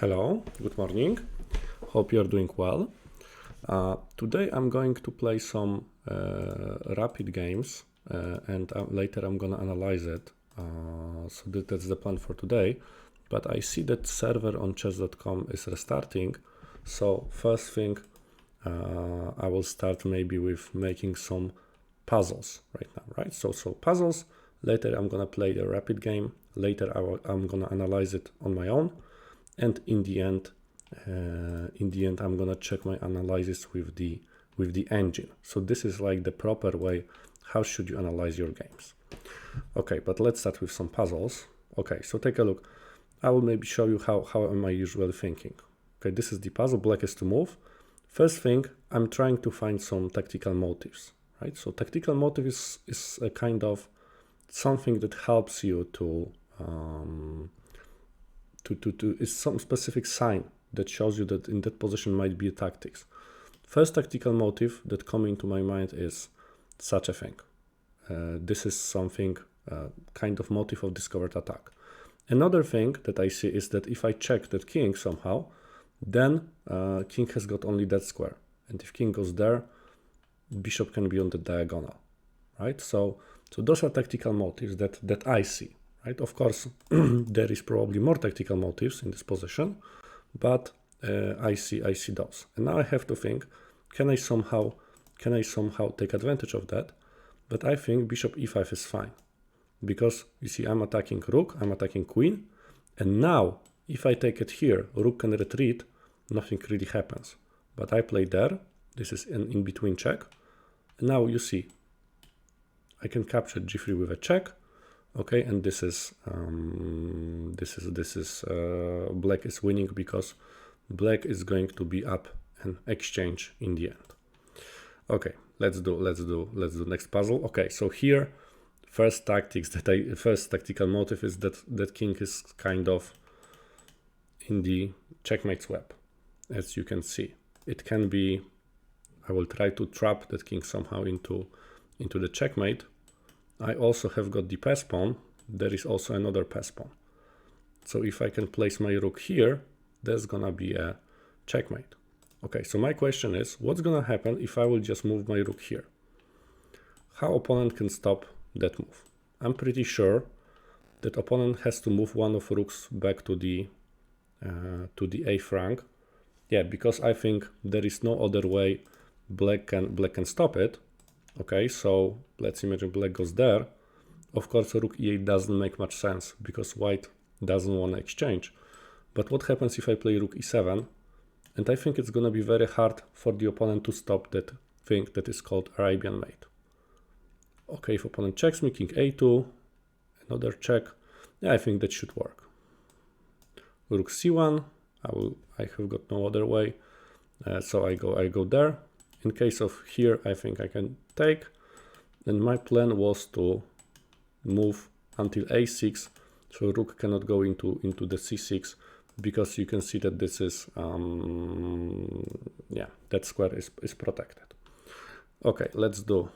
Hello, good morning. Hope you're doing well. Today I'm going to play some rapid games and later I'm gonna analyze it. That's the plan for today. But I see that server on chess.com is restarting. So first thing, I will start maybe with making some puzzles right now, right? So puzzles. Later I'm gonna play a rapid game. Later I'm gonna analyze it on my own. And in the end, I'm gonna check my analysis with the engine. So this is like the proper way. How should you analyze your games? Okay, but let's start with some puzzles. Okay, so take a look. I will maybe show you how am I usually thinking. Okay, this is the puzzle. Black is to move. First thing, I'm trying to find some tactical motives, right? So tactical motive is a kind of something that helps you to is some specific sign that shows you that in that position might be a tactics. First tactical motive that come into my mind is such a thing. This is something kind of motive of discovered attack. Another thing that I see is that if I check that king somehow, then king has got only that square. And if king goes there, bishop can be on the diagonal, right? So those are tactical motives that I see. Right? Of course, there is probably more tactical motives in this position, but I see those. And now I have to think, can I somehow take advantage of that? But I think bishop e5 is fine, because you see I'm attacking rook, I'm attacking queen, and now if I take it here, rook can retreat, nothing really happens. But I play there. This is an in-between check. And now you see I can capture g3 with a check. Okay, and this is black is winning because black is going to be up and exchange in the end. Okay, let's do next puzzle. Okay, so here first tactical motive is that king is kind of in the checkmate swap. As you can see, it can be, I will try to trap that king somehow into the checkmate. I also have got the pass pawn. There is also another pass pawn. So if I can place my rook here, there's gonna be a checkmate. Okay, so my question is, what's gonna happen if I will just move my rook here? How opponent can stop that move? I'm pretty sure that opponent has to move one of rooks back to the a rank. Yeah, because I think there is no other way black can stop it. Okay, so let's imagine black goes there. Of course, rook e8 doesn't make much sense because white doesn't want to exchange. But what happens if I play rook e7? And I think it's going to be very hard for the opponent to stop that thing that is called Arabian mate. Okay, if opponent checks me, king a2, another check. Yeah, I think that should work. Rook c1, I have got no other way. So I go there. In case of here, I think I can take, and my plan was to move until a6, so rook cannot go into the c6, because you can see that this is yeah, that square is protected. Okay, let's do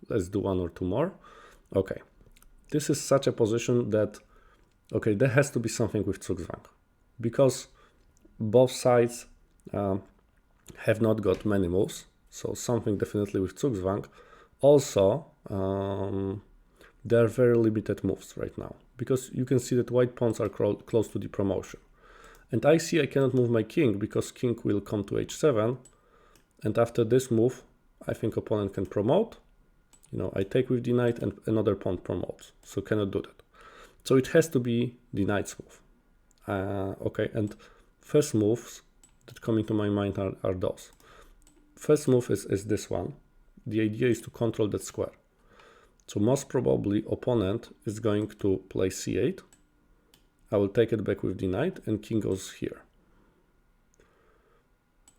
one or two more. Okay, this is such a position that, okay, there has to be something with Zugzwang, because both sides have not got many moves. So something definitely with Zugzwang. Also, there are very limited moves right now, because you can see that white pawns are close to the promotion. And I see I cannot move my king because king will come to h7. And after this move, I think opponent can promote. You know, I take with the knight and another pawn promotes. So cannot do that. So it has to be the knight's move. Okay, and first moves that come into my mind are those. First move is this one. The idea is to control that square. So most probably opponent is going to play c8. I will take it back with the knight and king goes here.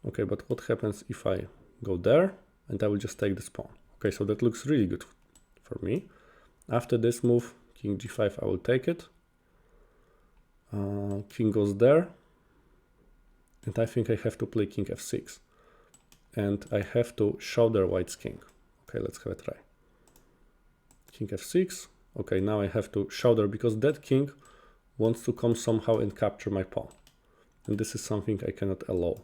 Okay, but what happens if I go there and I will just take this pawn? Okay, so that looks really good for me. After this move, king g5, I will take it. King goes there. And I think I have to play king f6. And I have to shoulder white's king. Okay, let's have a try. King f6. Okay, now I have to shoulder because that king wants to come somehow and capture my pawn. and this is something I cannot allow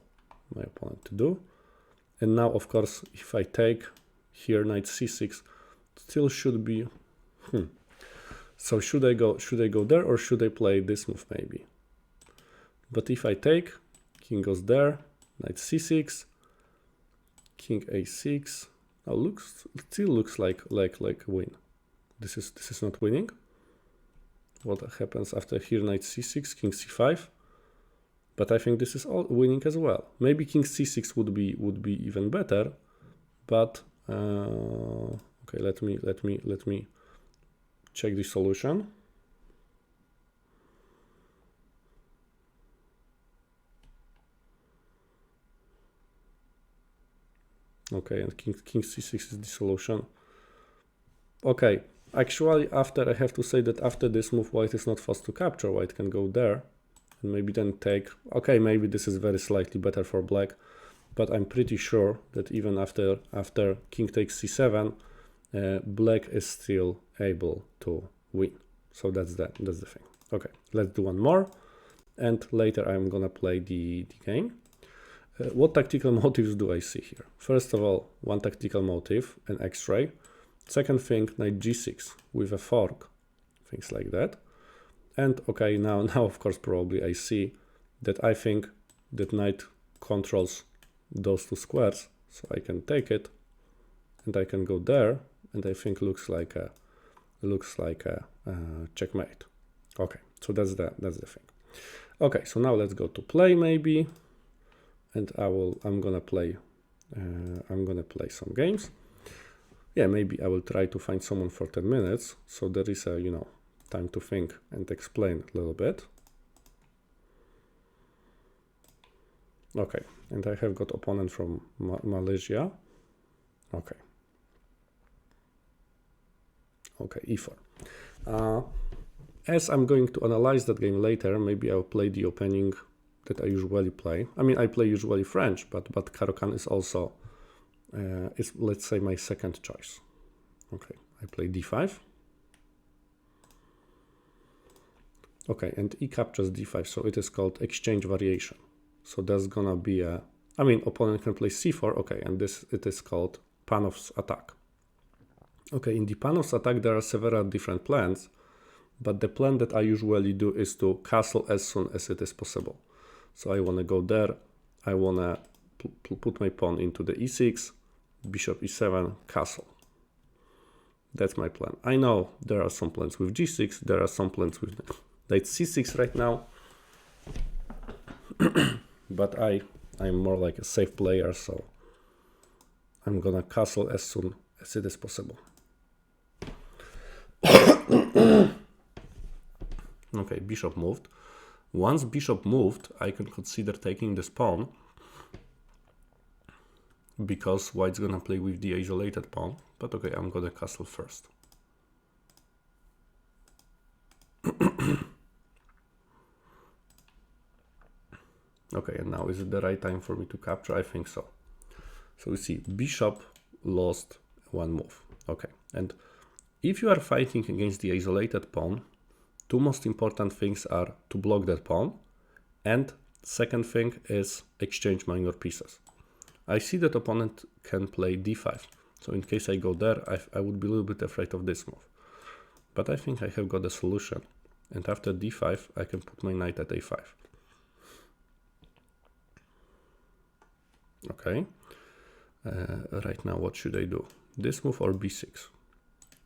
my opponent to do. And now, of course, if I take here knight c6, still should be. So should I go there, or should I play this move maybe? But if I take, king goes there, knight c6, king a6. Now still looks like a win. This is not winning. What happens after here? Knight c6, king c5. But I think this is all winning as well. Maybe king c6 would be even better. But okay, let me check the solution. Okay, and king c6 is the solution. Okay, actually, after I have to say that after this move, white is not forced to capture. White can go there and maybe then take. Okay, maybe this is very slightly better for black, but I'm pretty sure that even after king takes c7, black is still able to win. So that's the thing. Okay, let's do one more, and later I'm gonna play the game. What tactical motives do I see here? First of all, one tactical motive, an X-ray. Second thing, knight g6 with a fork, things like that. And okay, now of course probably I see that I think that knight controls those two squares, so I can take it, and I can go there, and I think looks like a checkmate. Okay, so that's the thing. Okay, so now let's go to play maybe. And I'm gonna play some games. Yeah, maybe I will try to find someone for 10 minutes, so there is a time to think and explain a little bit. Okay, and I have got opponent from Malaysia. Okay, e4. As I'm going to analyze that game later, maybe I'll play the opening that I usually play. I mean, I play usually French, but Caro-Kann is also, is, let's say, my second choice. Okay, I play d5. Okay, and e captures d5, so it is called exchange variation. So there's gonna be a, I mean, opponent can play c4, okay, and it is called Panov's attack. Okay, in the Panov's attack there are several different plans, but the plan that I usually do is to castle as soon as it is possible. So I want to go there, I want to put my pawn into the e6, bishop e7, castle. That's my plan. I know there are some plans with g6, there are some plans with knight c6 right now, but I'm more like a safe player, so I'm gonna castle as soon as it is possible. Okay, bishop moved. Once bishop moved, I can consider taking this pawn, because white's gonna play with the isolated pawn, but okay, I'm gonna castle first. Okay, and now is it the right time for me to capture? I think so. So we see bishop lost one move. Okay, and if you are fighting against the isolated pawn, two most important things are to block that pawn, and second thing is exchange minor pieces. I see that opponent can play d5, so in case I go there, I would be a little bit afraid of this move. But I think I have got a solution, and after d5 I can put my knight at a5. Okay, right now what should I do? This move or b6?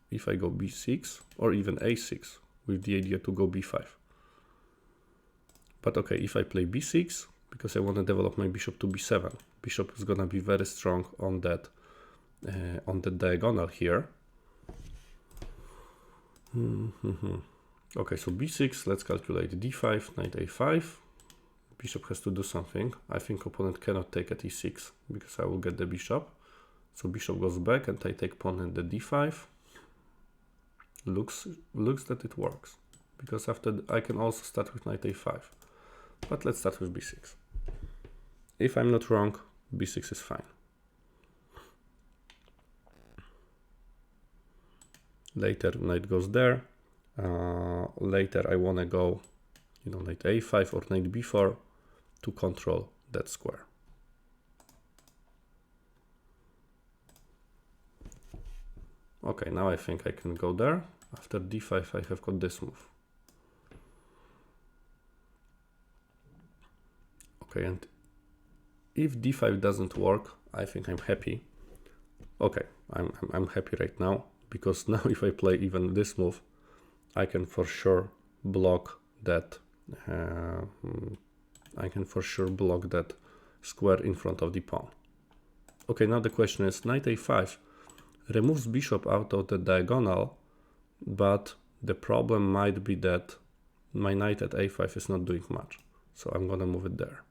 If I go b6 or even a6, with the idea to go b5. But okay, if I play b6, because I want to develop my bishop to b7, bishop is gonna be very strong on that diagonal here. Okay, so b6, let's calculate d5, knight a5. Bishop has to do something. I think opponent cannot take at e6 because I will get the bishop. So bishop goes back and I take pawn at the d5. Looks that it works, because after I can also start with knight a5, but let's start with b6. If I'm not wrong, b6 is fine. Later knight goes there. Later I want to go, knight a5 or knight b4, to control that square. Okay, now I think I can go there. After d5 I have got this move. Okay, and if d5 doesn't work, I think I'm happy. Okay, I'm happy right now, because now if I play even this move, I can for sure block that square in front of the pawn. Okay, now the question is, knight a5 removes bishop out of the diagonal, but the problem might be that my knight at a5 is not doing much, so I'm gonna move it there.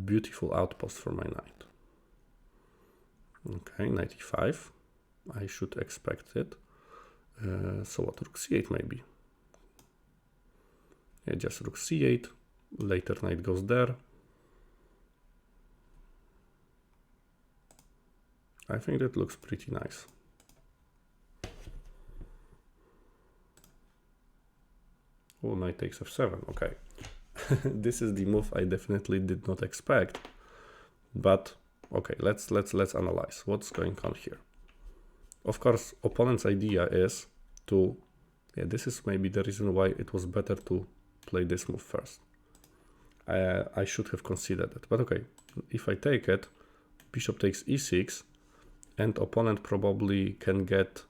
Beautiful outpost for my knight. Okay, knight e5. I should expect it. So what, rook c8 maybe? Yeah, just rook c8. Later knight goes there. I think that looks pretty nice. Oh, knight takes f7. Okay. This is the move I definitely did not expect. But okay, let's analyze what's going on here. Of course, opponent's idea is to, yeah, this is maybe the reason why it was better to play this move first. I should have considered it, but okay, if I take it, bishop takes e6, and opponent probably can get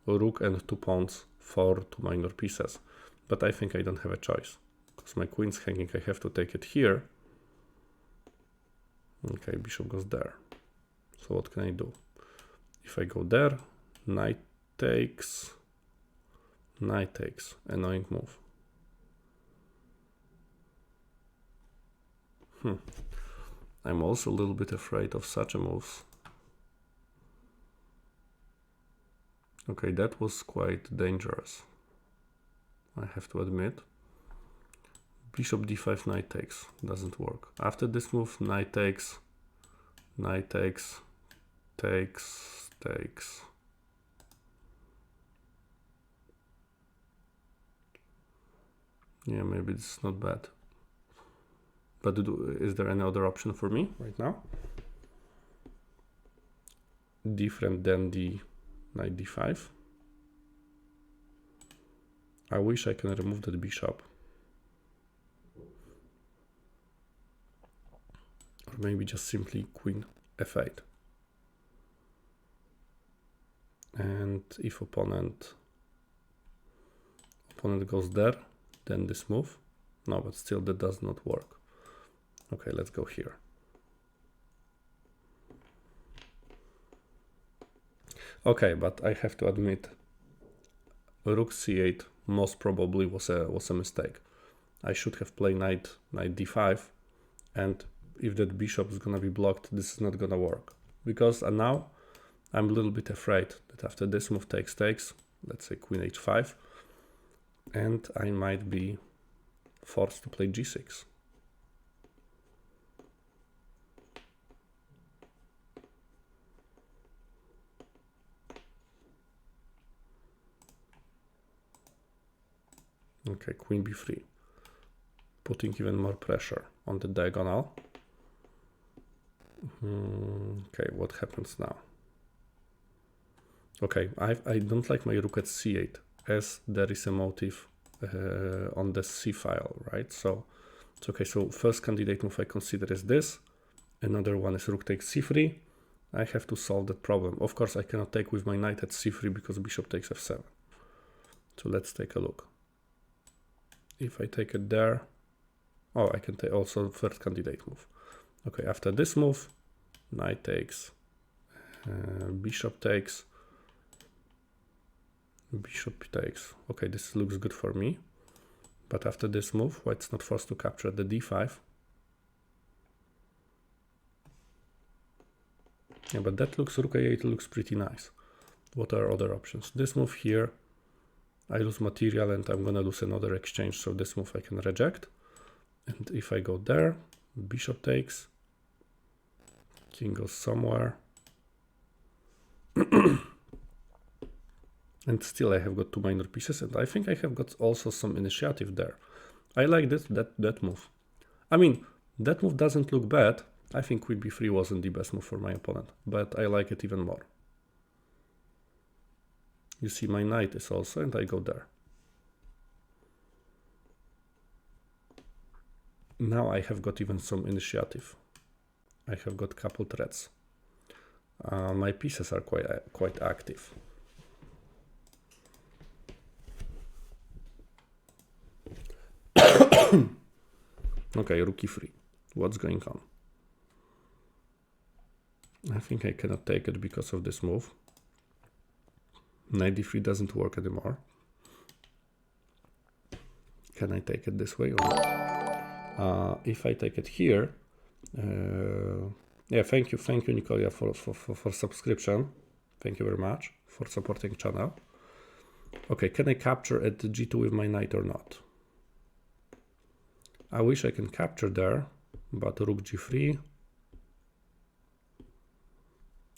rook and 2 pawns for 2 minor pieces. But I think I don't have a choice, because my queen's hanging, I have to take it here. Okay, bishop goes there. So what can I do? If I go there, knight takes, annoying move. I'm also a little bit afraid of such a move. Okay, that was quite dangerous, I have to admit. Bishop d5, knight takes, doesn't work. After this move, knight takes, takes. Yeah, maybe this is not bad. But is there any other option for me right now? Different than the knight d5. I wish I can remove that bishop. Or maybe just simply queen f8. And if opponent goes there, then this move. No, but still that does not work. Okay, let's go here. Okay, but I have to admit, rook c8 most probably was a mistake. I should have played knight d5, and if that bishop is gonna be blocked, this is not gonna work. Because now I'm a little bit afraid that after this move takes, let's say queen h5, and I might be forced to play g6. Okay, queen b3, putting even more pressure on the diagonal. Okay, what happens now? Okay, I don't like my rook at c8, as there is a motive on the c file, right? So it's okay. So first candidate move I consider is this. Another one is rook takes c3. I have to solve that problem. Of course, I cannot take with my knight at c3 because bishop takes f7. So let's take a look. If I take it there, oh, I can take also third candidate move. Okay, after this move, knight takes, bishop takes, bishop takes. Okay, this looks good for me. But after this move, white's not forced to capture the d5. Yeah, but that looks, rook a8 looks pretty nice. What are other options? This move here, I lose material and I'm gonna lose another exchange, so this move I can reject. And if I go there, bishop takes, king goes somewhere. And still I have got two minor pieces, and I think I have got also some initiative there. I like that move. I mean, that move doesn't look bad. I think queen b3 wasn't the best move for my opponent, but I like it even more. You see my knight is also, and I go there. Now I have got even some initiative. I have got couple threats. My pieces are quite active. Okay, rook e3. What's going on? I think I cannot take it because of this move. Knight d3 doesn't work anymore. Can I take it this way or not? If I take it here, yeah, thank you, Nicolia, for subscription. Thank you very much for supporting channel. Okay, can I capture at g2 with my knight or not? I wish I can capture there, but rook g3.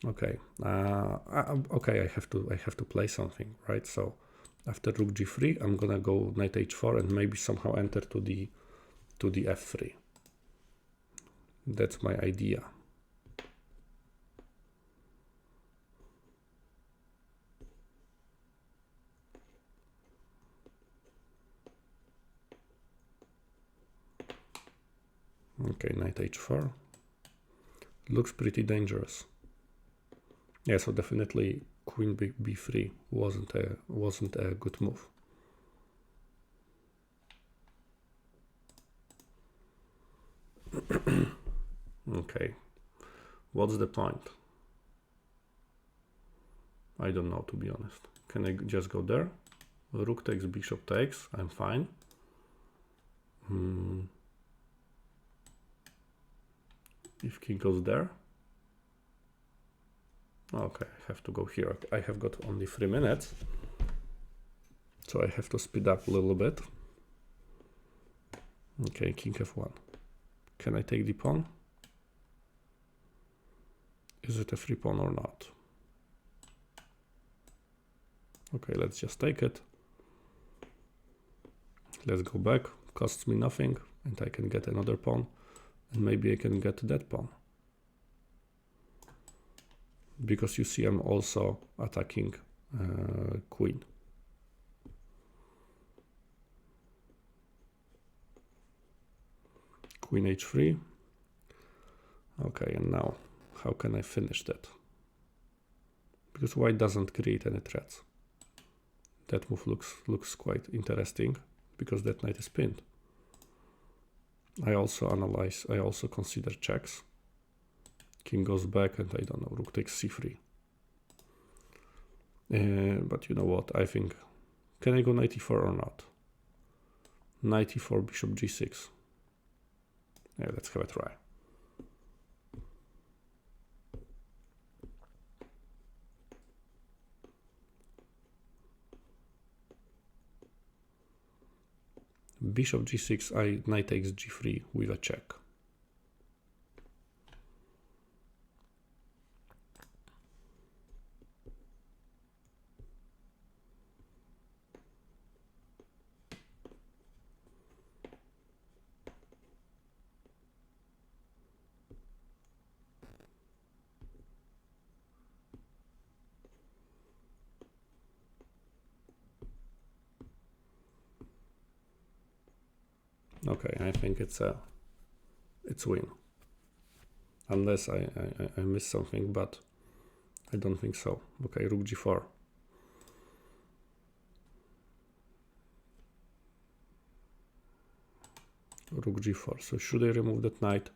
Okay, okay, I have to play something, right? So after rook g3, I'm gonna go knight h4 and maybe somehow enter to the f3. That's my idea. Okay, knight h4 looks pretty dangerous. Yeah, so definitely queen b3 wasn't a good move. Okay, what's the point? I don't know, to be honest. Can I just go there? Rook takes, bishop takes, I'm fine. If king goes there, okay, I have to go here. I have got only 3 minutes, so I have to speed up a little bit. Okay, king f1. Can I take the pawn? Is it a free pawn or not? Okay, let's just take it. Let's go back, costs me nothing, and I can get another pawn, and maybe I can get that pawn. Because you see I'm also attacking queen. Queen h3. Okay, and now how can I finish that? Because white doesn't create any threats. That move looks quite interesting because that knight is pinned. I also consider checks. King goes back and I don't know, rook takes c3. But you know what, I think, can I go knight e4 or not? Knight e4, bishop g6. Yeah, let's have a try. Bishop g6, knight takes g3 with a check. Okay, I think it's win. Unless I miss something, but I don't think so. Okay, rook g4. Rook g4. So should I remove that knight,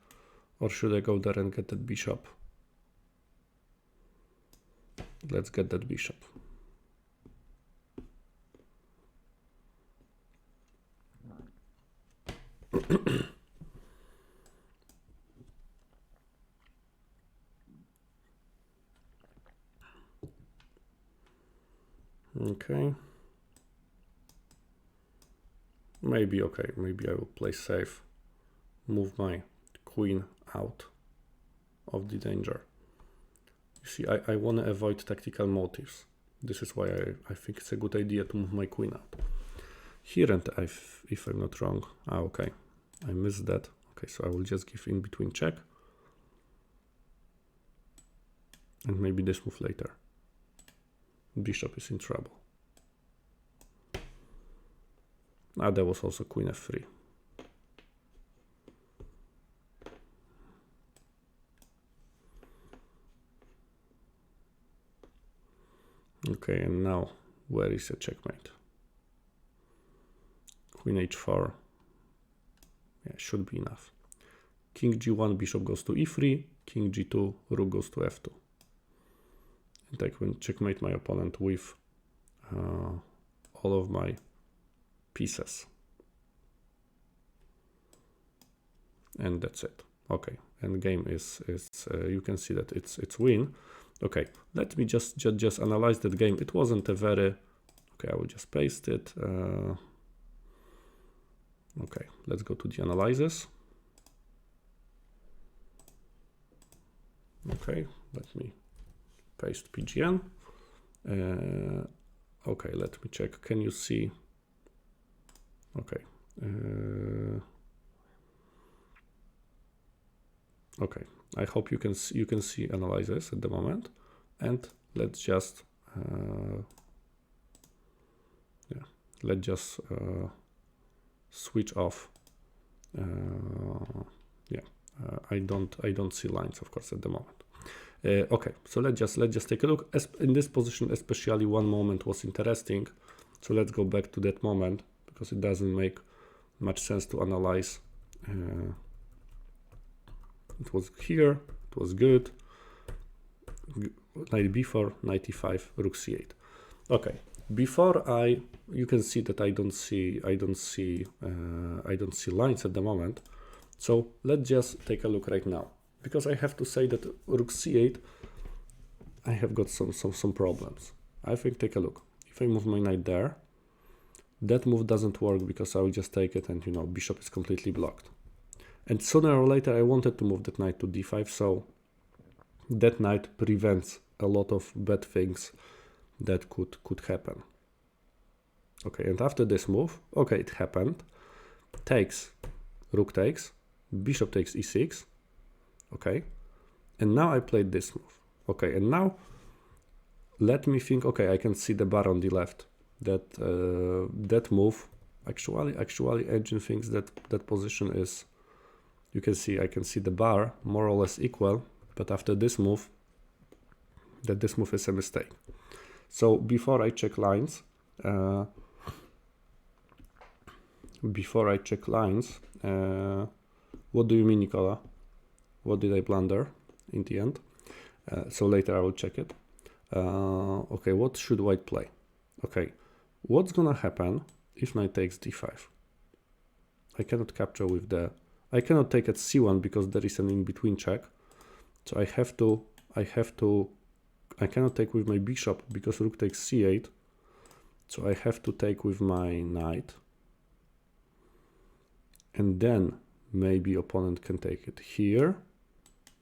or should I go there and get that bishop? Let's get that bishop. Okay. Maybe I will play safe. Move my queen out of the danger. You see, I want to avoid tactical motives. This is why I think it's a good idea to move my queen out here. And if I'm not wrong, okay, I missed that. Okay, so I will just give in between check and maybe this move later. Bishop is in trouble. There was also queen f3. Okay, and now where is a checkmate? Queen h4. Yeah, should be enough. King g1, bishop goes to e3, king g2, rook goes to f2. And I can checkmate my opponent with all of my pieces. And that's it. Okay, and game is you can see that it's win. Okay, let me just analyze that game. It wasn't a very, okay, I will just paste it. Okay, let's go to the analysis. Okay, let me paste PGN. Okay, let me check. Can you see? Okay. Okay, I hope you can see analysis at the moment, and let's just switch off. I don't see lines, of course, at the moment. Okay, so let's just take a look. In this position, especially one moment was interesting. So let's go back to that moment because it doesn't make much sense to analyze. It was here, it was good. Knight b4, knight e5, rook c8. Okay, before you can see that I don't see lines at the moment. So let's just take a look right now, because I have to say that rook c8, I have got some problems. I think, take a look. If I move my knight there, that move doesn't work because I will just take it and, you know, bishop is completely blocked. And sooner or later I wanted to move that knight to d5, so that knight prevents a lot of bad things that could happen. Okay, and after this move, okay, it happened. Takes, rook takes, bishop takes e6. Okay, and now I played this move. Okay, and now let me think. Okay, I can see the bar on the left. That move actually Engine thinks that position is. You can see I can see the bar more or less equal, but after this move, this move is a mistake. So before I check lines, what do you mean, Nicola? What did I blunder in the end? So later I will check it. Okay, what should white play? Okay, what's gonna happen if knight takes d5? I cannot capture with the. I cannot take at c1 because there is an in-between check. So I cannot take with my bishop because rook takes c8. So I have to take with my knight. And then maybe opponent can take it here.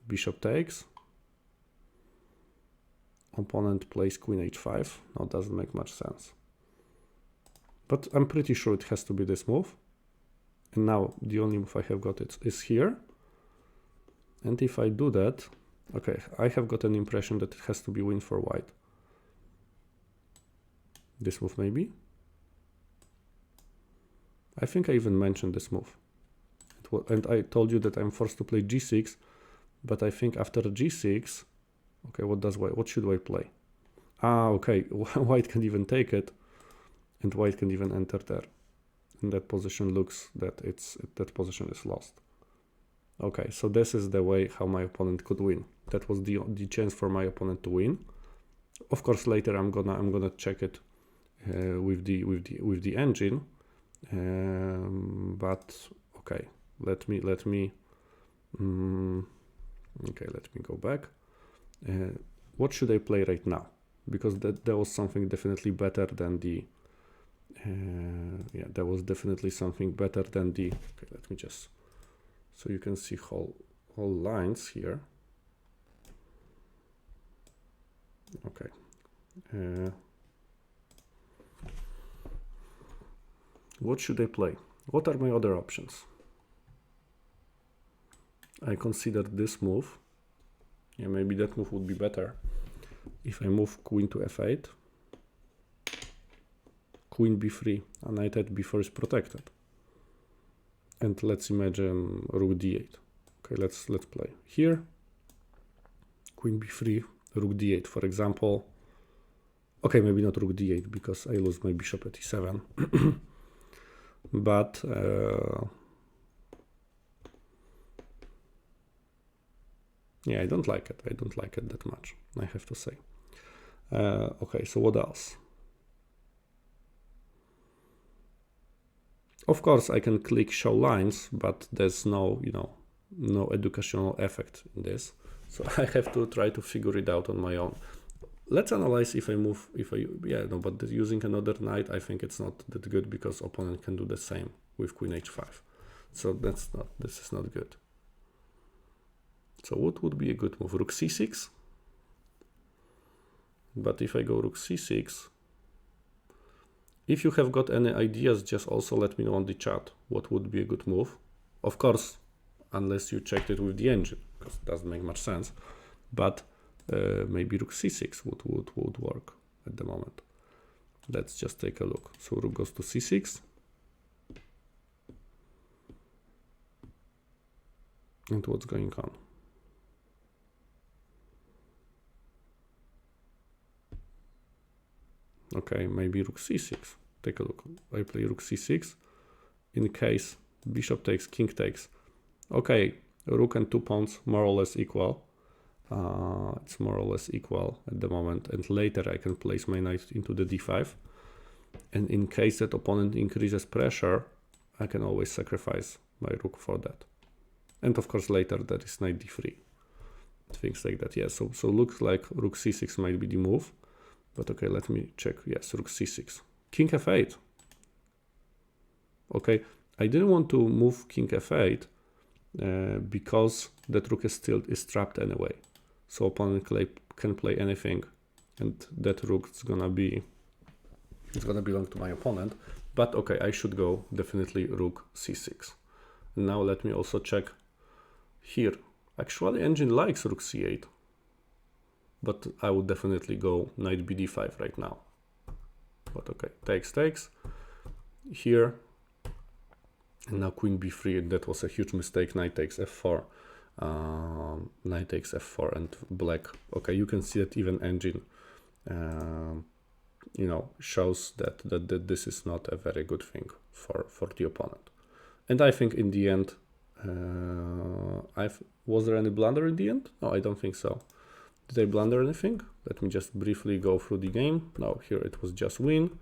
Bishop takes. Opponent plays queen h5. No, doesn't make much sense. But I'm pretty sure it has to be this move. And now the only move I have got is here. And if I do that, okay, I have got an impression that it has to be win for white. This move maybe. I think I even mentioned this move. And I told you that I'm forced to play g6, but I think after g6, okay, what should white play? Okay, white can even take it, and white can even enter there. And that position looks that that position is lost. Okay, so this is the way how my opponent could win. That was the chance for my opponent to win. Of course, later I'm gonna check it with the engine. But okay, let me go back. What should I play right now? Because there was something definitely better than the. There was definitely something better than the. Okay, let me just. So you can see whole lines here. Okay. What should I play? What are my other options? I considered this move. Yeah, maybe that move would be better. If I move queen to f8, queen b3, and knight at b4 is protected. And let's imagine rook d8. Okay, let's play here. Queen b3, rook d8, for example. Okay, maybe not rook d8 because I lose my bishop at e7. But yeah, I don't like it. I don't like it that much, I have to say. Okay, so what else? Of course, I can click show lines, but there's no, no educational effect in this. So I have to try to figure it out on my own. Let's analyze if I move, but using another knight, I think it's not that good because opponent can do the same with queen h5. So this is not good. So what would be a good move? Rook c6. But if I go rook c6, if you have got any ideas, just also let me know on the chat what would be a good move. Of course, unless you checked it with the engine, because it doesn't make much sense. But maybe rook c6 would work at the moment. Let's just take a look. So rook goes to c6. And what's going on? Okay, maybe rook c6. Take a look. I play rook c6. In case bishop takes, king takes. Okay, rook and 2 pawns more or less equal. It's more or less equal at the moment. And later I can place my knight into the d5. And in case that opponent increases pressure, I can always sacrifice my rook for that. And of course later there is knight d3. Things like that. Yeah, so looks like rook c6 might be the move. But okay, let me check. Yes, rook c6. King f8. Okay, I didn't want to move king f8 because that rook is trapped anyway. So opponent can play anything, and that rook is gonna belong to my opponent. But okay, I should go definitely rook c6. Now let me also check here. Actually, engine likes rook c8. But I would definitely go knight bd5 right now. But okay, takes. Here. And now queen b3, that was a huge mistake. Knight takes f4. Knight takes f4 and black. Okay, you can see that even engine, shows that this is not a very good thing for the opponent. And I think in the end, was there any blunder in the end? No, I don't think so. Did I blunder anything? Let me just briefly go through the game. No, here it was just win.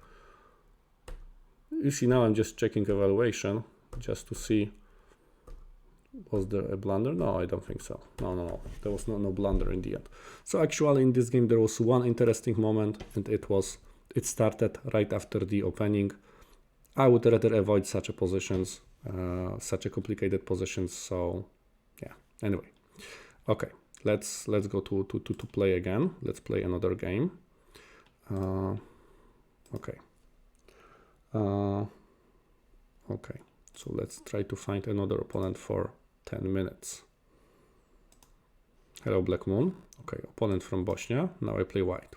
You see, now I'm just checking evaluation just to see, was there a blunder? No, I don't think so. No. There was no blunder in the end. So actually in this game there was one interesting moment, and it started right after the opening. I would rather avoid such a positions, such a complicated positions. So yeah, anyway. Okay. Let's go to play again. Let's play another game. Okay. Okay. So let's try to find another opponent for 10 minutes. Hello, Black Moon. Okay, opponent from Bosnia. Now I play white.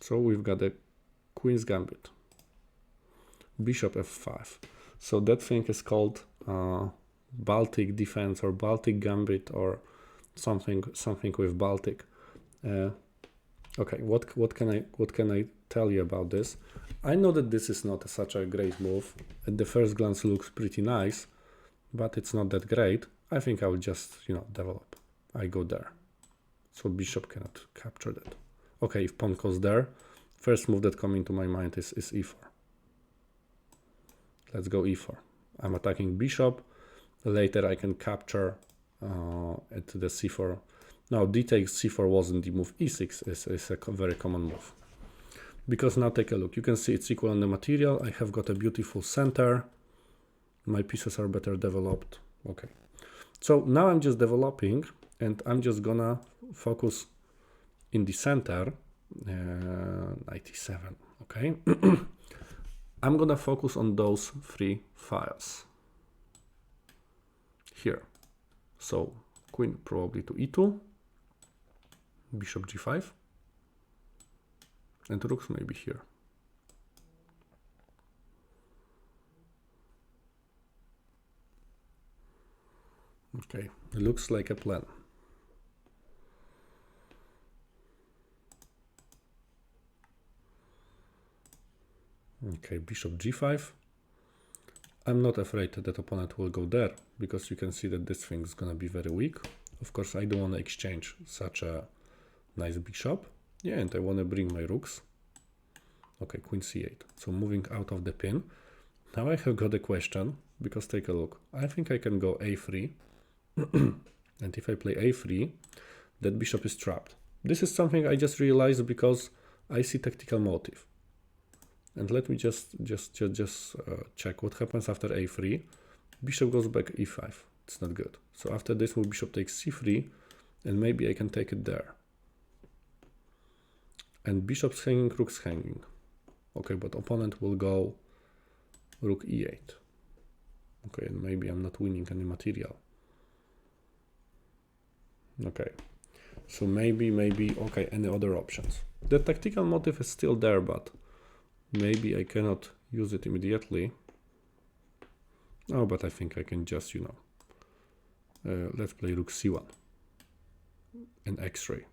So we've got a Queen's Gambit. Bishop f5. So that thing is called Baltic defense or Baltic Gambit or something with Baltic. Okay, what can I tell you about this? I know that this is not such a great move. At the first glance looks pretty nice, but it's not that great. I think I will just develop. I go there, so bishop cannot capture that. Okay, if pawn goes there, first move that comes into my mind is e4. Let's go e4. I'm attacking bishop. Later I can capture at the c4. Now d takes c4 wasn't the move. e6 is a very common move. Because now take a look. You can see it's equal on the material. I have got a beautiful center. My pieces are better developed. Okay. So now I'm just developing and I'm just gonna focus in the center 97. Okay. I'm gonna focus on those 3 files here. So queen probably to e2, bishop g5, and rooks maybe here. Okay, looks like a plan. Okay, bishop g5. I'm not afraid that opponent will go there, because you can see that this thing is gonna be very weak. Of course, I don't want to exchange such a nice bishop. Yeah, and I want to bring my rooks. Okay, queen c8. So moving out of the pin. Now I have got a question, because take a look. I think I can go a3. And if I play a3, that bishop is trapped. This is something I just realized because I see tactical motive. And let me just check what happens after a3. Bishop goes back e5. It's not good. So after this move, bishop takes c3, and maybe I can take it there. And bishop's hanging, rook's hanging. Okay, but opponent will go rook e8. Okay, and maybe I'm not winning any material. Okay, so maybe, okay, any other options? The tactical motive is still there, but maybe I cannot use it immediately. Oh, but I think I can just, let's play rook c1 and x-ray.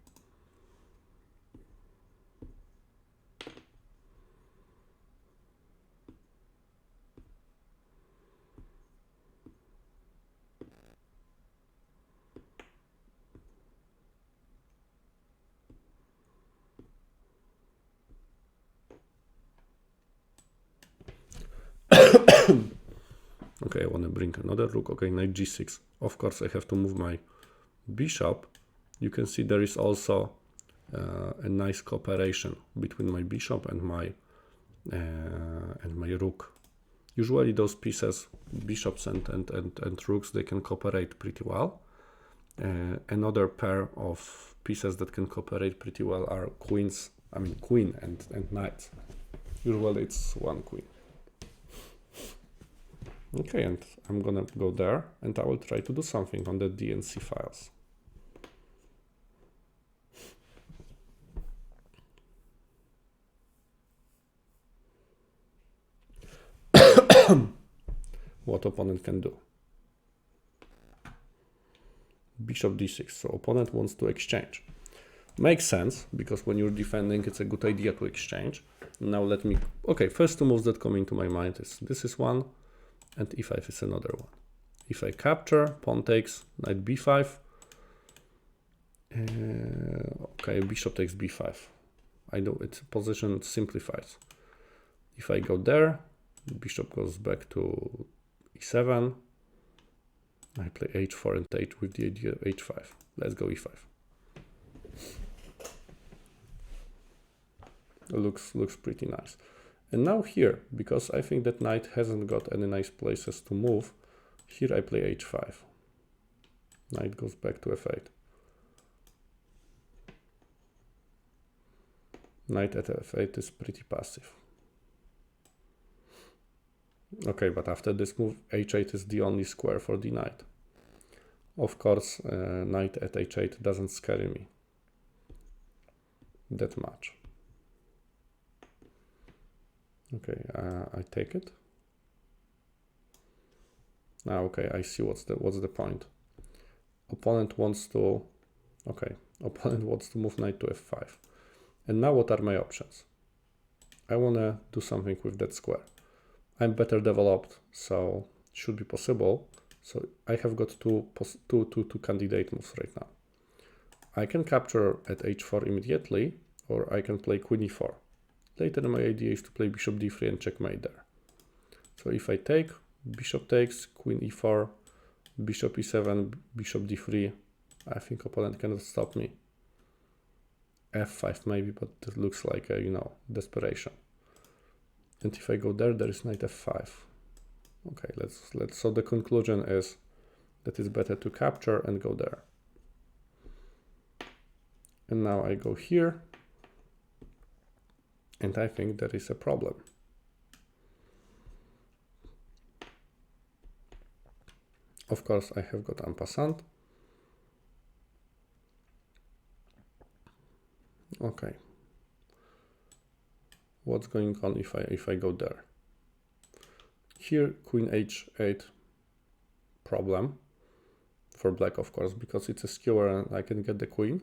Okay, I want to bring another rook. Okay, knight g6. Of course, I have to move my bishop. You can see there is also a nice cooperation between my bishop and my rook. Usually those pieces, bishops and rooks, they can cooperate pretty well. Another pair of pieces that can cooperate pretty well are queen and knights. Usually it's one queen. Okay, and I'm gonna go there, and I will try to do something on the D and C files. What opponent can do? Bishop d6, so opponent wants to exchange. Makes sense, because when you're defending, it's a good idea to exchange. Now let me, okay, first two moves that come into my mind is, this is one, and e5 is another one. If I capture, pawn takes, knight b5. Okay, bishop takes b5. I know its position simplifies. If I go there, bishop goes back to e7. I play h4 and h with the idea of h5. Let's go e5. Looks pretty nice. And now here, because I think that knight hasn't got any nice places to move, here I play h5. Knight goes back to f8. Knight at f8 is pretty passive. Okay, but after this move, h8 is the only square for the knight. Of course, knight at h8 doesn't scare me that much. Okay, I take it. Now, okay, I see what's the point. Opponent wants to, okay, opponent wants to move knight to f5. And now what are my options? I want to do something with that square. I'm better developed, so it should be possible. So I have got two candidate moves right now. I can capture at h4 immediately, or I can play queen e4. Later my idea is to play bishop d3 and checkmate there. So if I take, bishop takes, queen e4, bishop e7, bishop d3, I think opponent cannot stop me. f5 maybe, but it looks like a, desperation. And if I go there, there is knight f5. Okay, let's. So the conclusion is that it's better to capture and go there. And now I go here. and I think there is a problem. Of course, I have got en passant. Okay. What's going on if I go there? Here, queen h8 problem for black, of course, because it's a skewer and I can get the queen.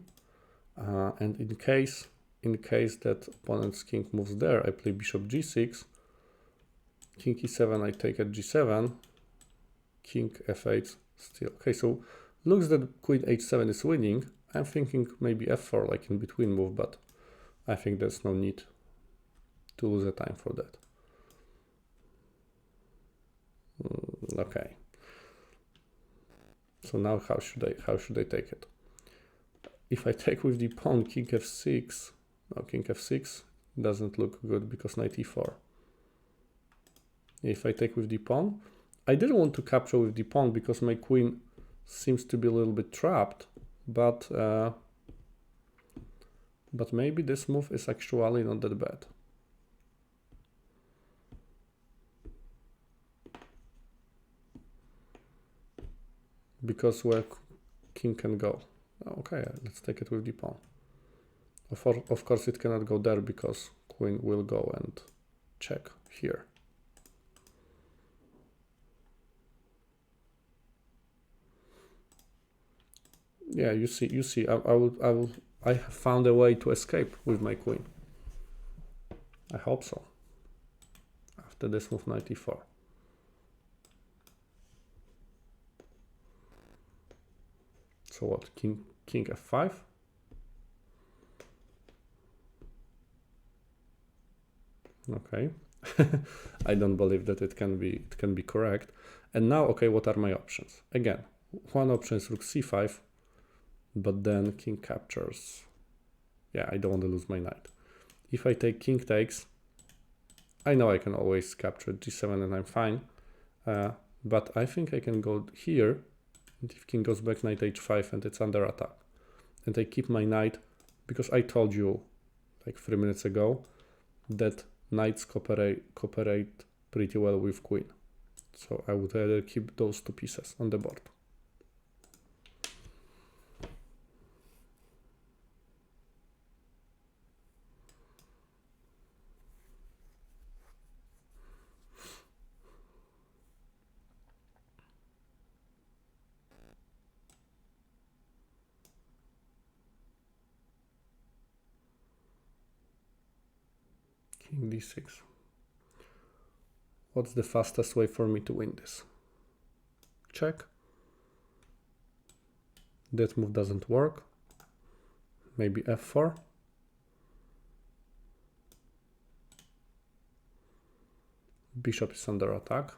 And in case that opponent's king moves there, I play bishop g6, king e7, I take at g7, king f8 still. Okay, so looks that queen h7 is winning. I'm thinking maybe f4, like in between move, but I think there's no need to lose the time for that. Okay. So now how should I take it? If I take with the pawn king f6, no, king f6 doesn't look good because knight e4. If I take with the pawn, I didn't want to capture with the pawn because my queen seems to be a little bit trapped, but maybe this move is actually not that bad. Because where king can go. Okay, let's take it with the pawn. Of course, it cannot go there because queen will go and check here. Yeah, you see. I have found a way to escape with my queen. I hope so. After this move, knight e4. So what? King f5. Okay. I don't believe that it can be correct. And now, okay, what are my options? Again, one option is rook c5, but then king captures. Yeah, I don't want to lose my knight. If I take king takes, I know I can always capture g7 and I'm fine. But I think I can go here, and if king goes back, knight h5, and it's under attack. And I keep my knight, because I told you like 3 minutes ago that knights cooperate pretty well with queen. So I would rather keep those two pieces on the board. King d6. What's the fastest way for me to win this? Check. That move doesn't work. Maybe f4. Bishop is under attack.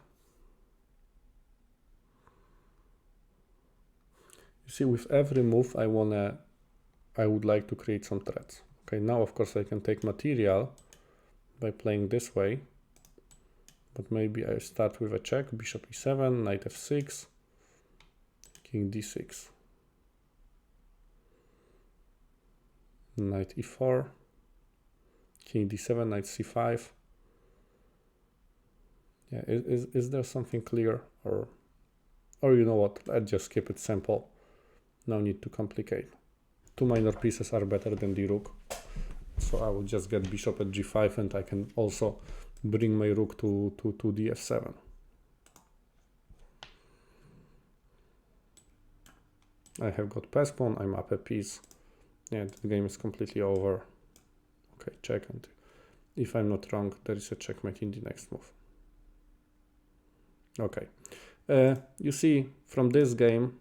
You see, with every move I would like to create some threats. Okay, now of course I can take material by playing this way, but maybe I start with a check, bishop e7, knight f6, king d6, knight e4, king d7, knight c5. Yeah, is there something clear, or you know what, let's just keep it simple, no need to complicate. Two minor pieces are better than the rook. So I will just get bishop at g5, and I can also bring my rook to df7. I have got pass pawn, I'm up a piece. Yeah, the game is completely over. Okay, check, and if I'm not wrong, there is a checkmate in the next move. Okay, you see from this game,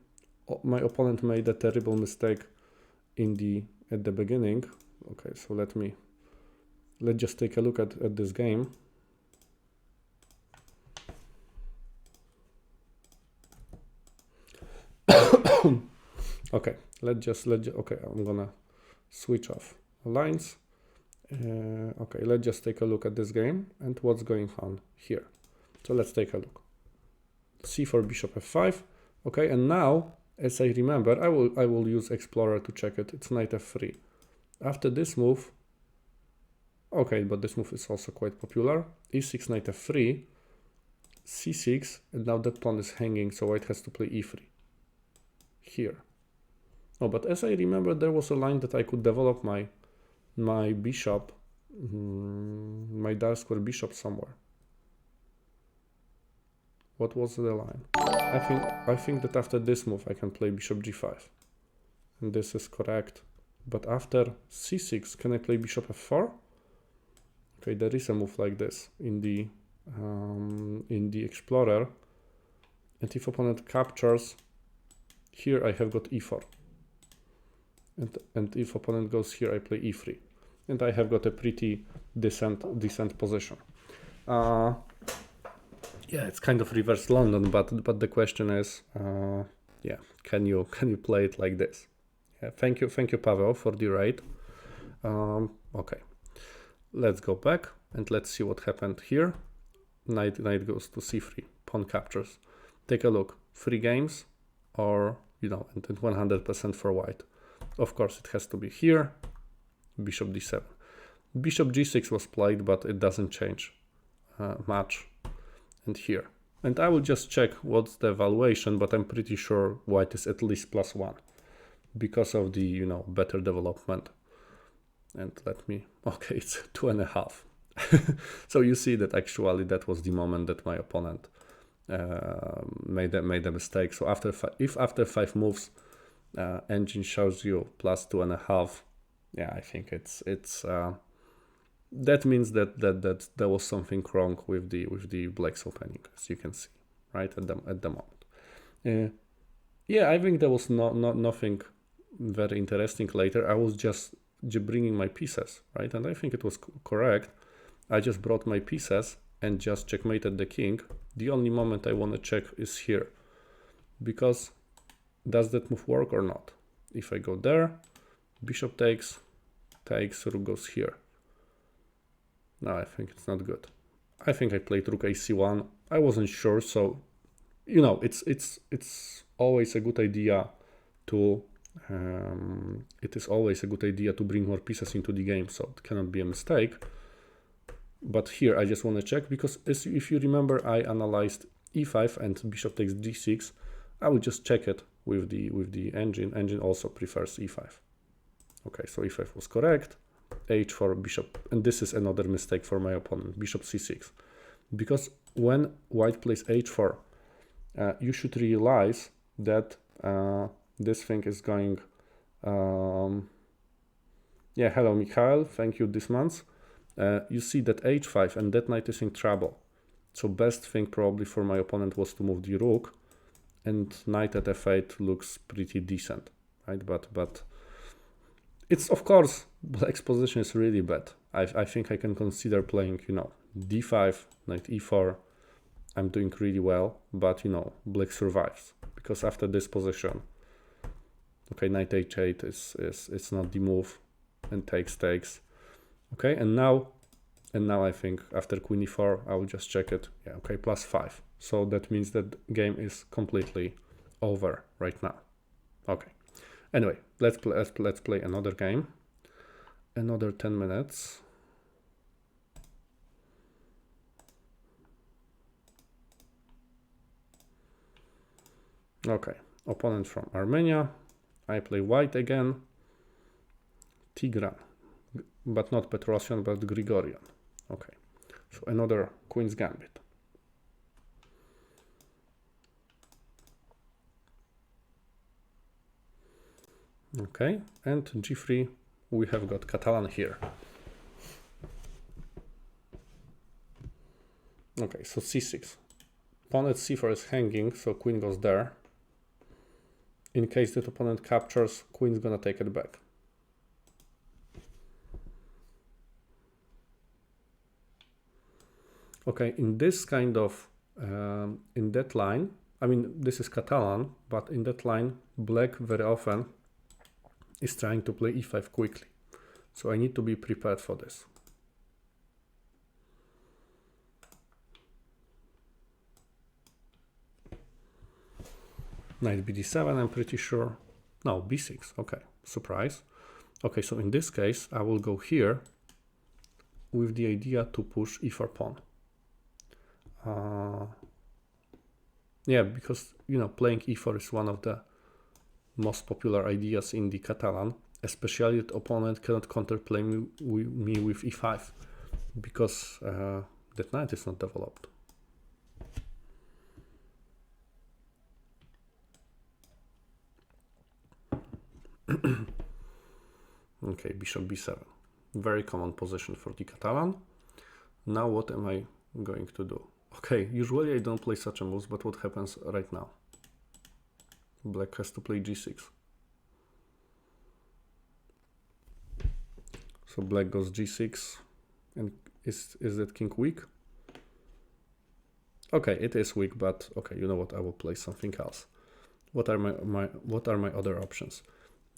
my opponent made a terrible mistake at the beginning. Okay, so let's just take a look at this game. Okay, okay, I'm gonna switch off lines. Okay, let's just take a look at this game and what's going on here. So let's take a look. c4, bishop f5. Okay, and now, as I remember, I will use Explorer to check it. It's knight f3. After this move, Okay, but this move is also quite popular. E6, knight f3, c6, and now that pawn is hanging, so white has to play e3 here. Oh, but as I remember, there was a line that I could develop my bishop, my dark square bishop somewhere. What was the line? I think that after this move I can play bishop g5, and this is correct. But after c6, can I play bishop f4? Okay, there is a move like this in the Explorer, and if opponent captures, here I have got e4, and if opponent goes here, I play e3, and I have got a pretty decent position. Yeah, it's kind of reverse London, but the question is, yeah, can you play it like this? Yeah, thank you, Pavel, for the raid. Okay, let's go back and let's see what happened here. Knight goes to c3, pawn captures. Take a look, 3 games, or and 100% for white. Of course, it has to be here. Bishop d7. Bishop g6 was played, but it doesn't change much. And here, and I will just check what's the evaluation, but I'm pretty sure white is at least +1 because of the better development. And let me, okay, it's 2.5. So you see that actually that was the moment that my opponent made a mistake. So after after 5 moves, engine shows you +2.5, yeah, I think it's that means that there was something wrong with the black's opening, as you can see, right at the moment. Yeah, I think there was nothing very interesting later. I was just bringing my pieces, right, and I think it was correct. I just brought my pieces and just checkmated the king. The only moment I want to check is here, because does that move work or not? If I go there, bishop takes, rook goes here. No, I think it's not good. I think I played rook ac1. I wasn't sure, so it's always a good idea to it is always a good idea to bring more pieces into the game, so it cannot be a mistake. But here I just want to check, because if you remember, I analyzed e5 and bishop takes d6. I will just check it with the engine. Engine also prefers e5. Okay, so e5 was correct. H4 bishop, and this is another mistake for my opponent, bishop c6, because when white plays h4, you should realize that this thing is going yeah, hello Mikhail, thank you this month. You see that h5 and that knight is in trouble, so best thing probably for my opponent was to move the rook, and knight at f8 looks pretty decent, right? But it's, of course, black's position is really bad. I think I can consider playing, d5, knight e4. I'm doing really well, but, black survives, because after this position, okay, knight h8 is not the move, and takes. Okay, and now I think after queen e4, I will just check it. Yeah, okay, +5. So that means that the game is completely over right now. Okay. Anyway, let's play another game. Another 10 minutes. Okay, opponent from Armenia. I play white again. Tigran, but not Petrosian, but Grigorian. Okay, so another Queen's Gambit. Okay, and g3, we have got Catalan here. Okay, so c6. Pawn at c4 is hanging, so queen goes there. In case that opponent captures, queen's gonna take it back. Okay, in this kind of, in that line, I mean, this is Catalan, but in that line, black very often is trying to play e5 quickly. So I need to be prepared for this. Knight bd7, I'm pretty sure. No, b6, okay, surprise. Okay, so in this case, I will go here with the idea to push e4 pawn. Yeah, because playing e4 is one of the most popular ideas in the Catalan, especially that opponent cannot counterplay me with e5 because that knight is not developed. Okay, bishop b7. Very common position for the Catalan. Now what am I going to do? Okay, usually I don't play such a move, but what happens right now? Black has to play g6. So black goes g6, and is that king weak? Okay, it is weak, but okay, you know what? I will play something else. What are my other options?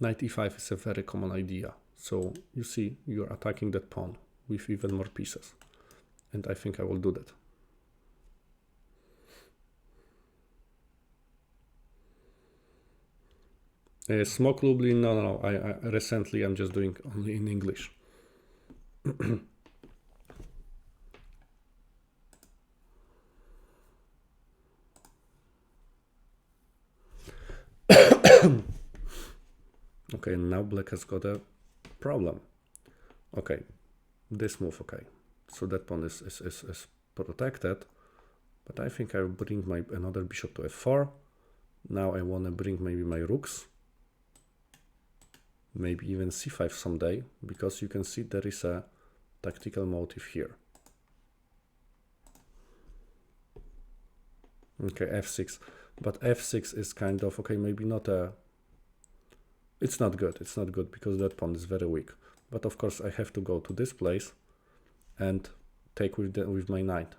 Knight e5 is a very common idea. So you see, you're attacking that pawn with even more pieces, and I think I will do that. Smoke Lublin, no. I recently I'm just doing only in English. Okay, now black has got a problem. Okay, this move, okay. So that pawn is protected, but I think I will bring my another bishop to f4. Now I want to bring maybe my rooks. Maybe even c5 someday, because you can see there is a tactical motive here. Okay, f6, but f6 is kind of, okay, maybe not a, it's not good because that pawn is very weak. But of course I have to go to this place and take with my knight.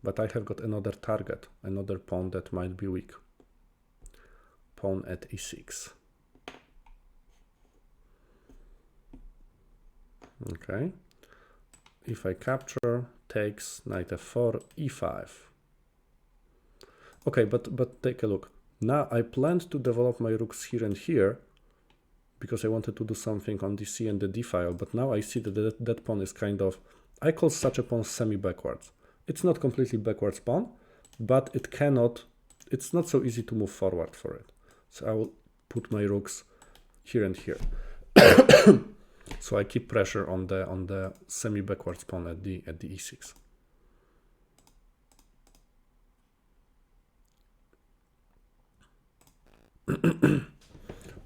But I have got another target, another pawn that might be weak. Pawn at e6. Okay, if I capture, takes, knight f4, e5. Okay, but take a look. Now I planned to develop my rooks here and here because I wanted to do something on the c and the d file, but now I see that that pawn is kind of, I call such a pawn semi-backwards. It's not completely backwards pawn, but it's not so easy to move forward for it. So I will put my rooks here and here. So I keep pressure on the semi-backwards pawn at the e6.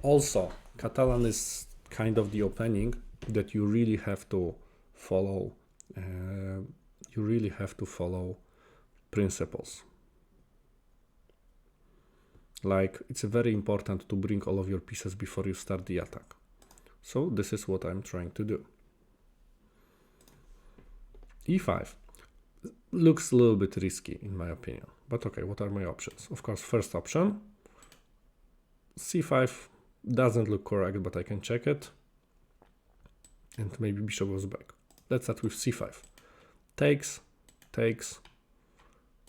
Also, Catalan is kind of the opening that you really have to follow. You really have to follow principles. Like, it's very important to bring all of your pieces before you start the attack. So this is what I'm trying to do. e5 looks a little bit risky in my opinion, but okay, what are my options? Of course, first option, c5 doesn't look correct, but I can check it. And maybe bishop goes back. Let's start with c5. Takes,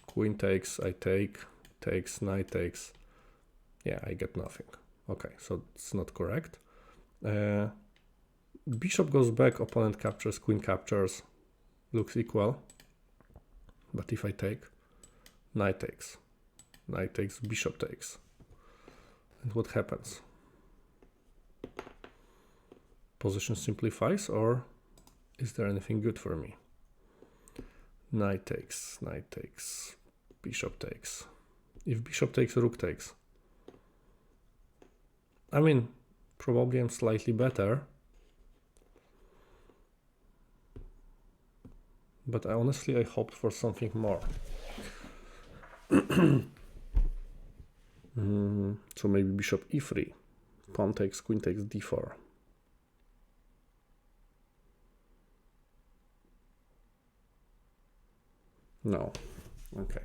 queen takes, I take, takes, knight takes. Yeah, I get nothing. Okay, so it's not correct. Bishop goes back, opponent captures, queen captures, looks equal. But if I take, knight takes, bishop takes. And what happens? Position simplifies, or is there anything good for me? Knight takes, bishop takes. If bishop takes, rook takes. I mean, probably I'm slightly better. But I honestly hoped for something more. So maybe bishop e3. Pawn takes, queen takes d4. No. Okay.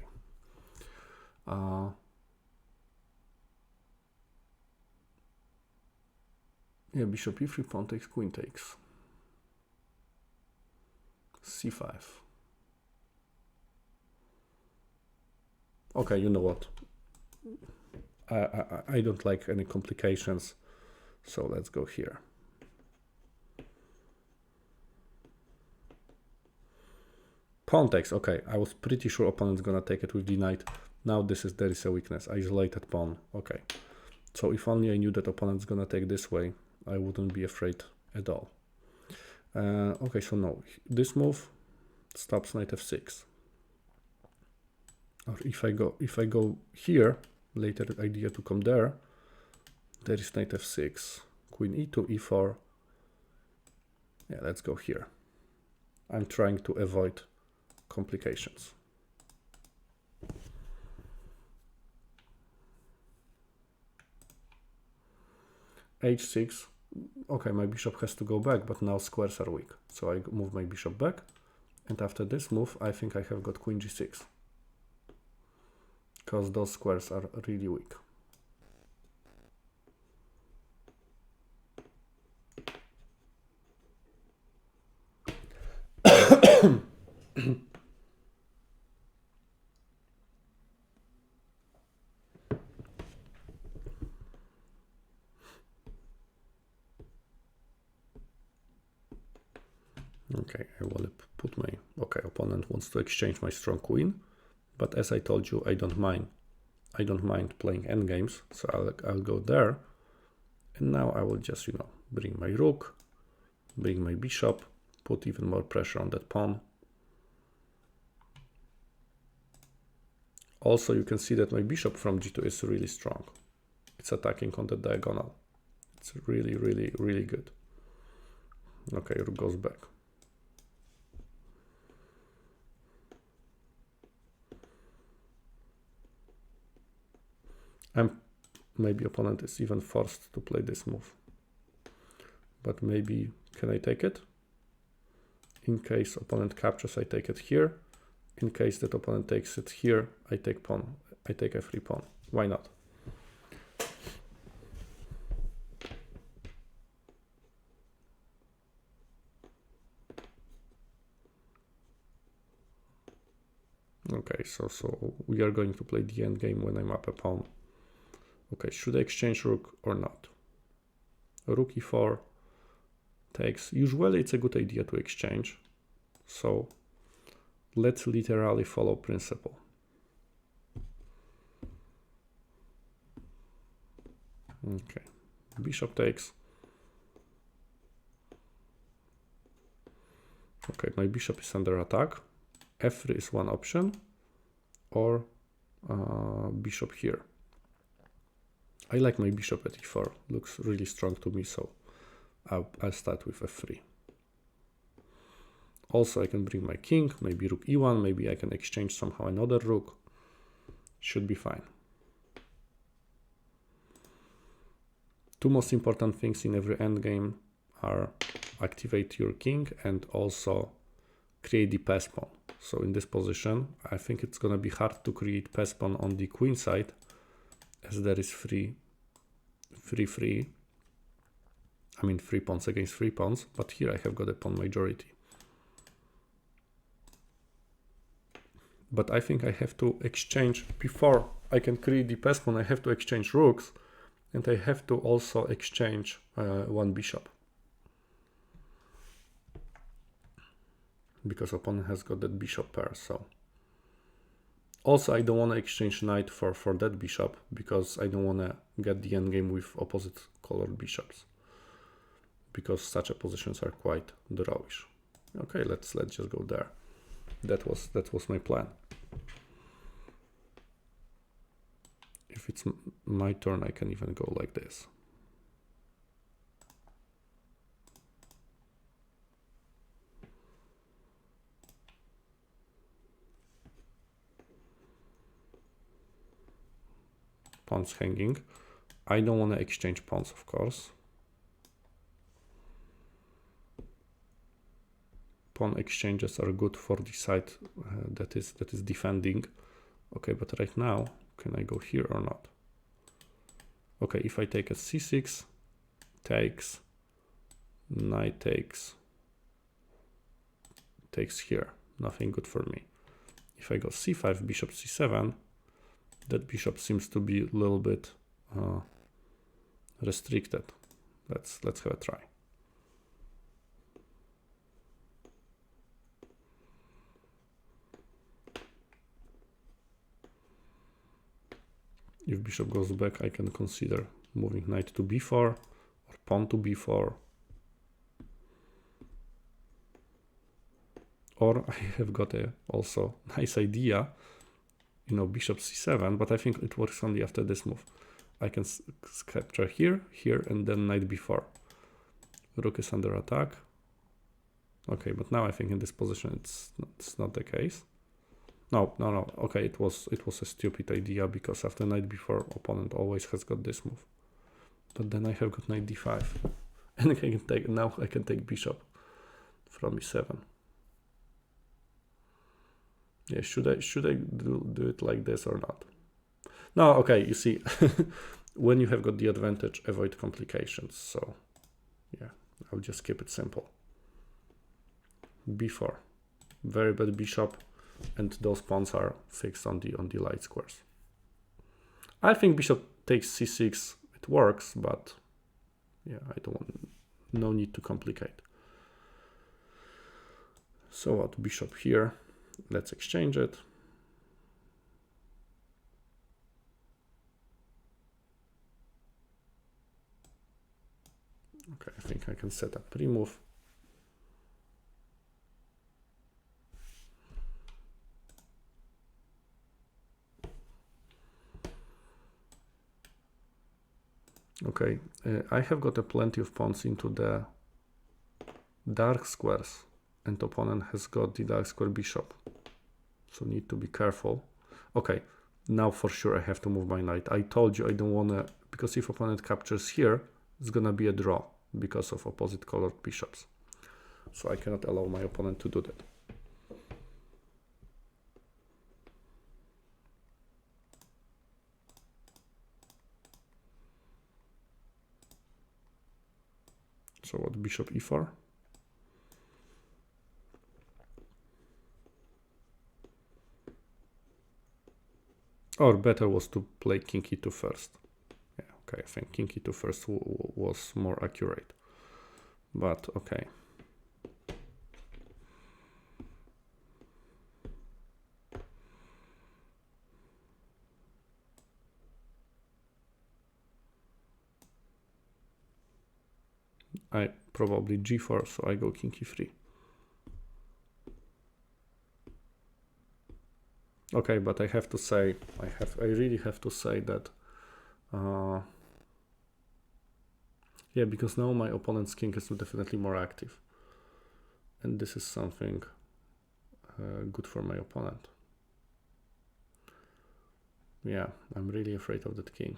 Yeah, bishop e3, pawn takes, queen takes. c5. Okay, you know what? I don't like any complications, so let's go here. Pawn takes. Okay, I was pretty sure opponent's gonna take it with the knight. Now there is a weakness. Isolated pawn. Okay. So if only I knew that opponent's gonna take this way, I wouldn't be afraid at all. Okay, so no, this move stops knight f6. Or if I go here, later idea to come there. There is knight f6, queen e2, e4. Yeah, let's go here. I'm trying to avoid complications. h6. Okay, my bishop has to go back, but now squares are weak. So I move my bishop back. And after this move, I think I have got queen g6. Because those squares are really weak. Okay, I will put my, okay, opponent wants to exchange my strong queen, but as I told you, I don't mind playing endgames, so I'll go there, and now I will just, you know, bring my rook, bring my bishop, put even more pressure on that pawn. Also, you can see that my bishop from g2 is really strong. It's attacking on the diagonal. It's really, really, really good. Okay, rook goes back. Maybe opponent is even forced to play this move. But maybe, can I take it? In case opponent captures, I take it here. In case that opponent takes it here, I take pawn. I take a free pawn. Why not? Okay, so we are going to play the end game when I'm up a pawn. Okay, should I exchange rook or not? Rook e4 takes. Usually it's a good idea to exchange. So let's literally follow principle. Okay, bishop takes. Okay, my bishop is under attack. f3 is one option, or bishop here. I like my bishop at e4, looks really strong to me, so I'll start with f3. Also, I can bring my king, maybe rook e1, maybe I can exchange somehow another rook. Should be fine. Two most important things in every endgame are activate your king and also create the pass pawn. So in this position, I think it's gonna be hard to create pass pawn on the queen side, as there is free pawns against free pawns, but here I have got a pawn majority. But I think I have to exchange, before I can create the pass pawn, I have to exchange rooks, and I have to also exchange one bishop. Because opponent has got that bishop pair, so. Also, I don't want to exchange knight for that bishop, because I don't want to get the endgame with opposite colored bishops, because such a positions are quite drawish. Okay, let's just go there. That was my plan. If it's my turn, I can even go like this. Pawns hanging. I don't want to exchange pawns, of course. Pawn exchanges are good for the side that is defending. Okay, but right now, can I go here or not? Okay, if I take a c6, takes, knight takes here. Nothing good for me. If I go c5, bishop c7, that bishop seems to be a little bit restricted. Let's have a try. If bishop goes back, I can consider moving knight to b4 or pawn to b4. Or I have got a also nice idea, you know, bishop c7, but I think it works only after this move. I can capture here, here, and then knight b4. Rook is under attack. Okay, but now I think in this position it's not the case. No. Okay, it was a stupid idea, because after knight b4, opponent always has got this move. But then I have got knight d5, and I can take bishop from e7. Yeah, should I do it like this or not? No, okay, you see, when you have got the advantage, avoid complications. So yeah, I'll just keep it simple. b4, very bad bishop, and those pawns are fixed on the light squares. I think bishop takes c6, it works, but yeah, no need to complicate. So what, bishop here, let's exchange it. Okay, I think I can set up pre-move. Okay, I have got plenty of pawns into the dark squares, and opponent has got the dark square bishop, so need to be careful. Okay, now for sure I have to move my knight. I told you I don't want to, because if opponent captures here, it's gonna be a draw because of opposite colored bishops. So I cannot allow my opponent to do that. So what, bishop e4? Or better was to play king e2 first. Yeah, okay, I think king e2 first was more accurate. But okay. I probably g4, so I go king e3. Okay, but I have to say, I really have to say that, yeah, because now my opponent's king is definitely more active, and this is something good for my opponent. Yeah, I'm really afraid of that king.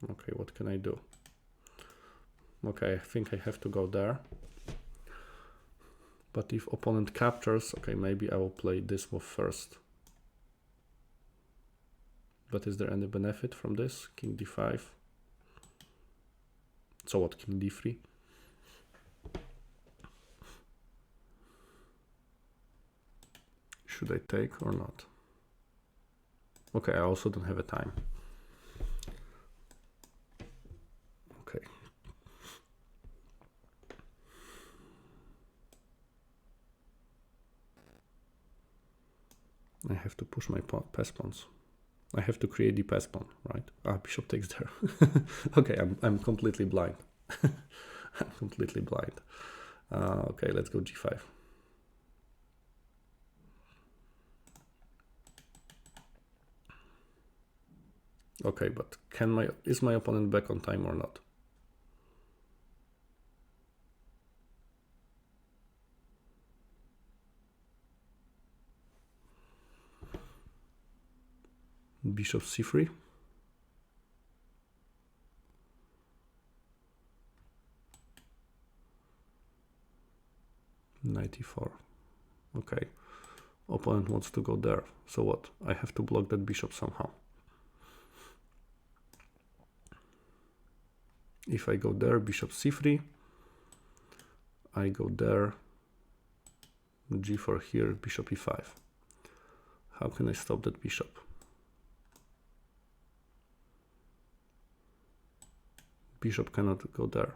Okay, what can I do? Okay, I think I have to go there. But if opponent captures, okay, maybe I will play this move first. But is there any benefit from this? King d5. So what, king d3? Should I take or not? Okay, I also don't have a time. Okay. I have to push my pass pawns. I have to create the pass pawn, right? Ah, bishop takes there. Okay, I'm completely blind. I'm completely blind. Okay, let's go g5. Okay, but is my opponent back on time or not? Bishop c3. Knight e4. Okay. Opponent wants to go there. So what? I have to block that bishop somehow. If I go there, bishop c3. I go there. g4 here, bishop e5. How can I stop that bishop? Bishop cannot go there.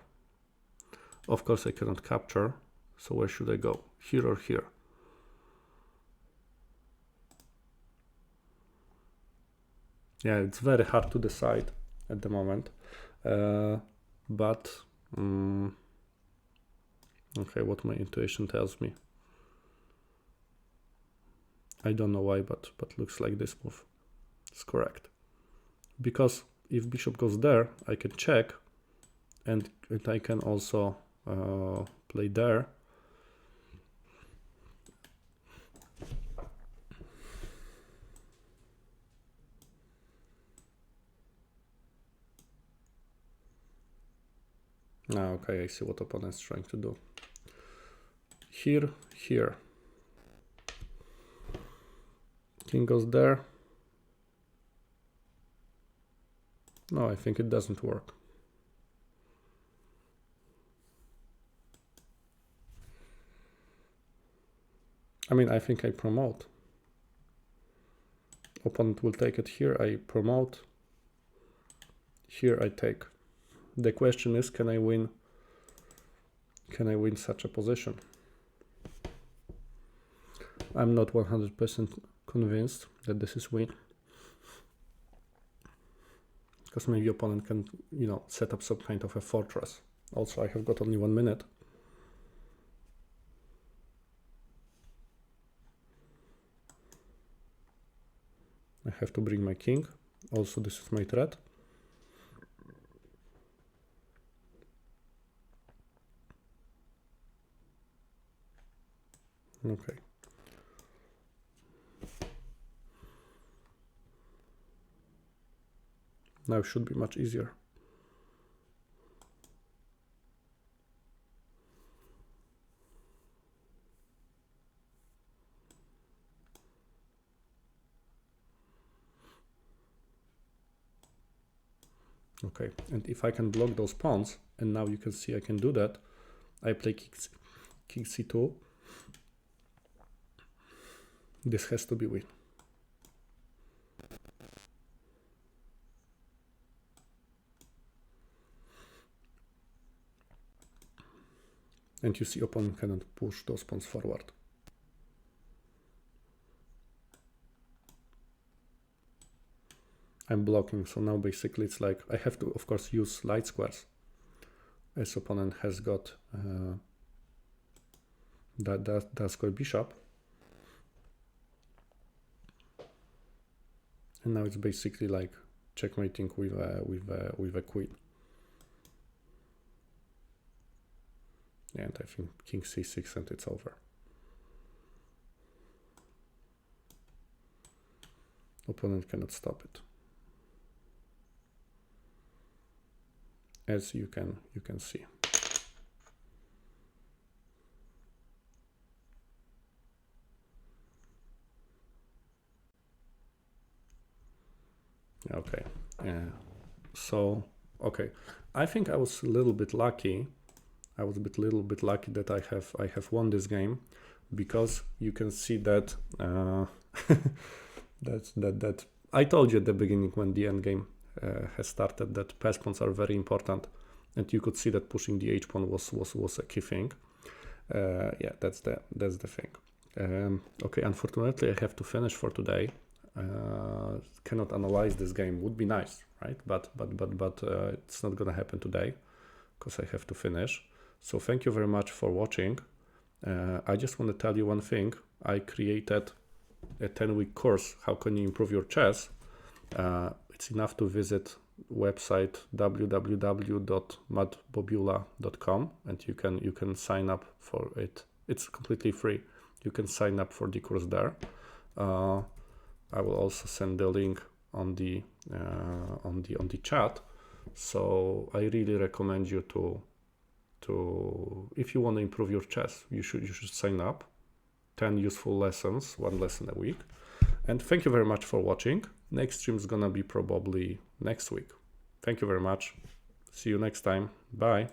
Of course I cannot capture, So where should I go? Here or here? Yeah, it's very hard to decide at the moment. But okay, what my intuition tells me. I don't know why, but looks like this move is correct. Because if bishop goes there, I can check, and I can also play there. Okay, I see what opponent's trying to do. Here, here. King goes there. No, I think it doesn't work. I mean, I think I promote. Opponent will take it here, I promote. Here I take. The question is, can I win? Can I win such a position? I'm not 100% convinced that this is win. Because maybe opponent can, you know, set up some kind of a fortress. Also, I have got only 1 minute. I have to bring my king. Also, this is my threat. Okay. Now it should be much easier. Okay, and if I can block those pawns, and now you can see I can do that, I play king c2. This has to be win. And you see opponent cannot push those pawns forward. I'm blocking, so now basically it's like I have to, of course, use light squares, as opponent has got that square bishop. And now it's basically like checkmating with a queen. And I think king c6 and it's over. Opponent cannot stop it. As you can see. Okay, so okay, I think I was a little bit lucky. I was a little bit lucky that I have won this game, because you can see that that I told you at the beginning when the end game has started that pass pawns are very important, and you could see that pushing the h pawn was a key thing. Yeah, that's the thing. Okay, unfortunately I have to finish for today. Cannot analyze this game. Would be nice, right? But it's not gonna happen today because I have to finish. So thank you very much for watching. I just want to tell you one thing. I created a 10-week course. How can you improve your chess? It's enough to visit website www.mattbobula.com, and you can sign up for it. It's completely free. You can sign up for the course there. I will also send the link on the chat. So I really recommend you to if you want to improve your chess, you should sign up. 10 useful lessons, 1 lesson a week. And thank you very much for watching. Next stream is gonna be probably next week. Thank you very much. See you next time. Bye.